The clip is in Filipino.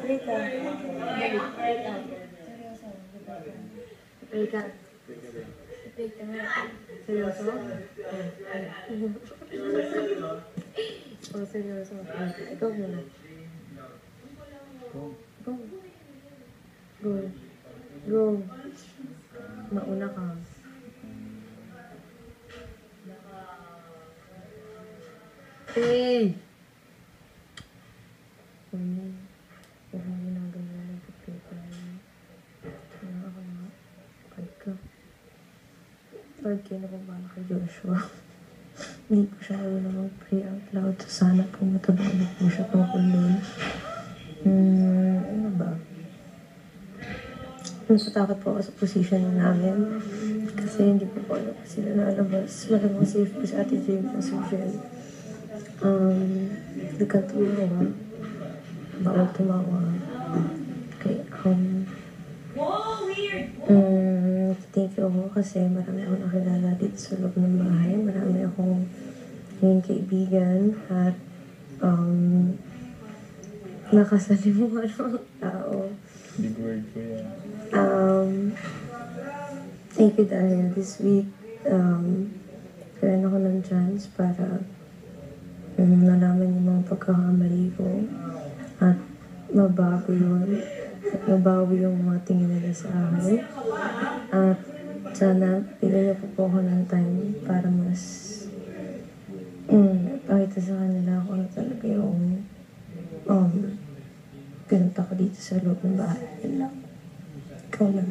Pray ka. Pray ka. Pray ka. Pray ka nga. Seryoso? Oh, seryoso. Ikaw muna. Go. Go. Go. Mauna ka. Hey! Huwag mo ginagawa ng pagkita. Kaya ako na. Pag ka. Lord, kayo na pabala kay Joshua. Hindi po siya na mag-pray out loud. So sana po matulungan po siya tungkol doon. Ano ba? Natatakot po ako sa position namin. Kasi hindi po po alam sila nalabas. Malamang safe po sa Ate Jane at si Jen. Hindi ka tumawa. Bawal tumawa. Okay, thank you ako kasi marami akong nakilala dito sa loob ng bahay. Marami akong naging kaibigan at nakasalimuhan ng tao. Big word po yan. Thank you dahil this week kailan ako ng chance para nalaman yung mga pagkakamali ko at mabago yun at mabawi yung mga tingin nila sa akin at sana bigyan niyo po ako ng time para mas pakita sa kanila kung ano talaga yung pinunta ko dito sa loob ng bahay. Ikaw lang.